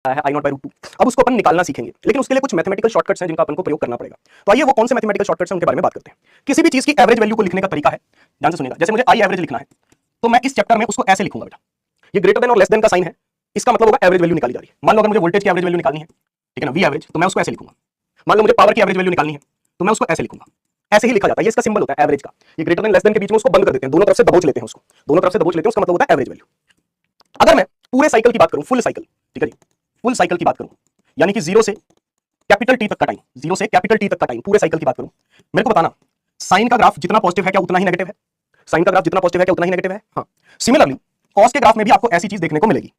है आई not by root two. अब उसको अपन निकालना सीखेंगे, लेकिन उसके लिए कुछ मैथमेटिकल शॉर्टकट्स हैं जिनका अपन को प्रयोग करना पड़ेगा। तो आइए वो कौन से मैथमेटिकल शॉर्टकट्स हैं उनके बारे में बात करते हैं। किसी भी चीज की एवरेज वैल्यू को लिखने का तरीका है, ध्यान से सुनिएगा। जैसे मुझे आई एवरेज लिखना है तो मैं इस चैप्टर में उसको ऐसे लिखूंगा बेटा, ये ग्रेटर देन और लेस देन का साइन है, इसका मतलब होगा एवरेज वैल्यू निकाली जा रही है। मान लो अगर मुझे वोल्टेज की एवरेज वैल्यू निकालनी है, ठीक है ना, वी एवरेज, तो मैं उसको ऐसे लिखूंगा। मान लो मुझे पावर की एवरेज वैल्यू निकालनी है तो मैं उसको ऐसे लिखूंगा। ऐसे ही लिखा जाता है, ये इसका सिंबल होता है एवरेज का। ये ग्रेटर देन लेस देन के बीच में उसको बंद कर देते हैं, दोनों तरफ से दबोच लेते हैं उसको, दोनों तरफ से दबोच लेते हैं, उसका मतलब होता है एवरेज वैल्यू। अगर मैं पूरे साइकिल की बात करूं, फुल साइकिल, ठीक है, फुल साइकिल की बात करूं, यानी कि जीरो से कैपिटल टी तक का टाइम, जीरो से कैपिटल टी तक का टाइम, पूरे साइकिल की बात करूं, मेरे को बताना साइन का ग्राफ जितना पॉजिटिव है क्या उतना ही नेगेटिव है? साइन का ग्राफ जितना पॉजिटिव है क्या उतना ही नेगेटिव है? हाँ। सिमिलरली कॉस के ग्राफ में भी आपको ऐसी चीज देखने को मिलेगी,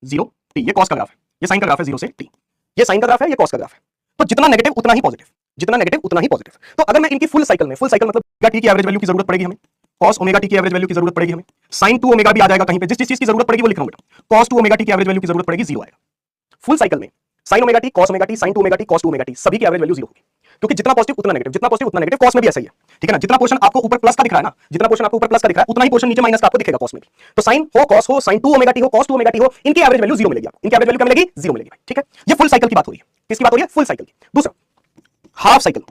जीरो टी, ये कॉस का ग्राफ है, ये साइन का ग्राफ है, जीरो से टी, ये साइन का ग्राफ है, ये कॉस का ग्राफ है। तो जितना नेगेटिव उतना ही पॉजिटिव, जितना नेगेटिव उतना ही पॉजिटिव। तो अगर मैं इनकी फुल साइकिल में, फुल साइकिल मतलब टी की एवरेज वैल्यू की जरूरत पड़ेगी हमें, cos ओमेगा टी की एवरेज वैल्यू की जरूरत पड़ेगी हमें, sin 2 ओमेगा भी आ जाएगा कहीं पे, जिस चीज की जरूरत पड़ेगी वो लिख रहा हूं बेटा। cos 2 ओमेगा टी की एवरेज वैल्यू की जरूरत पड़ेगी, जीरो आएगा। फुल साइकिल में sin omega T, cos omega T, sin 2 omega T, cos 2 omega T, सभी की एवरेज वैल्यू जीरो होगी, क्योंकि जितना पॉजिटिव उतना नेगेटिव, जितना पॉजिटिव उतना नेगेटिव। कॉस में भी ऐसा ही है, ठीक है ना, जितना पोर्शन आपको ऊपर प्लस का दिख रहा है ना, जितना पोर्शन आपको ऊपर प्लस का दिख रहा है उतना ही पोर्शन नीचे माइनस का आपको दिखेगा कॉस में भी। तो sin हो, cos हो, sin 2 ओमेगा टी हो, cos 2 ओमेगा टी हो, इनकी एवरेज वैल्यू जीरो मिलेगी आपको, इनकी एवरेज वैल्यू क्या मिलेगी? जीरो मिलेगी भाई, ठीक है। ये फुल साइकिल की बात हो रही है, किसकी बात हो रही है? फुल साइकिल की। दूसरा हाफ साइकिल,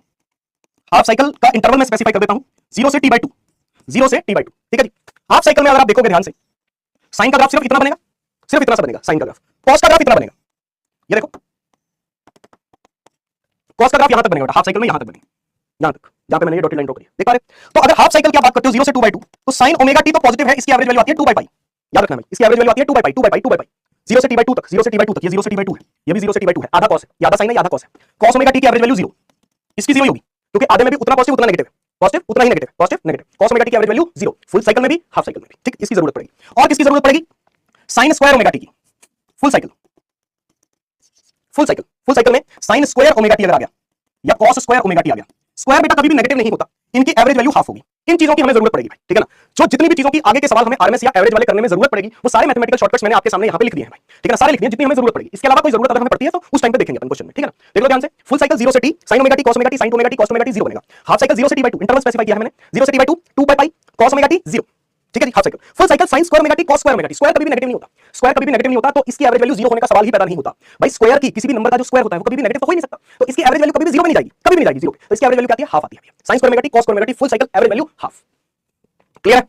हाफ साइकिल का इंटरवल मैं स्पेसिफाई कर देता हूं, जीरो से टी बाई टू, जीरो से टी बाई टू, ठीक है जी। हाफ साइकिल में अगर आप देखोगे ध्यान से, साइन का ग्राफ सिर्फ इतना बनेगा, सिर्फ इतना सा बनेगा साइन का ग्राफ, कॉस का ग्राफ इतना बनेगा, ये देखो कॉस का ग्राफ यहां तक बनेगा हाफ साइकिल में, यहां तक बनेगा, यहां तक, जहां पे मैंने ये डॉटेड लाइन ड्रॉ करी, देख पा रहे? तो अगर हाफ साइकिल की बात करते हो जीरो से टू बाई टू, तो साइन ओमेगा टी तो पॉजिटिव है, इसकी एवरेज वैल्यू आती है टू बाई पाई, याद रखना भाई, इसकी एवरेज वैल्यू आती है to by pi, to by pi, to by pi, zero से टी बाई टू तक, जीरो से टी बाई टू तक, ये जीरो से टी बाई टू है, ये भी जीरो से टी बाई टू है, आधा कॉस है, आधा साइन है, आधा कॉस है। कॉस ओमेगा टी की एवरेज वैल्यू जीरो, इसकी जीरो होगी, क्योंकि आधे में भी उतना पॉजिटिव उतना नेगेटिव है, पॉजिटिव उतना ही negative, positive negative. Cos omega t की average value zero, full cycle में भी हाफ साइकिल में भी, ठीक, इसकी जरूरत पड़ेगी। और किसकी जरूरत पड़ेगी? साइन स्क्वायर ओमेगा टी की, full cycle, full cycle, full cycle में साइन स्क्वायर ओमेगा टी अगर आ गया या कॉस स्क्वायर ओमेगा टी आ गया, स्क्वायर बेटा कभी भी नेगेटिव नहीं होता, इनकी एवरेज वैल्यू हाफ होगी। इन चीजों की हमें जरूरत पड़ेगी भाई, ठीक है ना। जो जितनी भी चीजों की आगे के सवाल हमें आरएमएस या एवरेज वाले करने में जरूरत पड़ेगी, वो सारे मैथमेटिकल शॉर्टकट्स मैंने आपके सामने यहां पे लिख दिए हैं भाई, ठीक है ना, सारे लिख दिए जितनी हमें जरूरत पड़ेगी। इसके अलावा कोई जरूरत अगर हमें पड़ती है तो उस टाइम पे देखेंगे अपन क्वेश्चन में, ठीक है ना। देख लो ध्यान से, फुल साइकिल जीरो से t, sine omega t, cos omega t, sine 2 omega t, cos omega t, zero बनेगा। हाफ साइकिल जीरो से t by two, interval specify किया है मैंने, जीरो से t by two, two by pi, cos omega t, zero, ठीक है जी। Half cycle, full cycle sine square omega t, cos square omega t, square कभी भी नेगेटिव नहीं होता, स्क्वायर कभी भी नेगेटिव नहीं होता, तो इसकी एवरेज वैल्यू जीरो होने का सवाल ही पैदा नहीं होता भाई। स्क्वायर की किसी भी नंबर का जो स्क्वायर होता है वो कभी भी नेगेटिव तो हो ही नहीं सकता, तो इसकी एवरेज वैल्यू कभी भी जीरो नहीं जाएगी, कभी भी नहीं जाएगी जीरो। तो इसकी एवरेज वैल्यू क्या आती है? हाफ आती है। Sign square omega t, cos square omega T, full cycle average value half. Clear है?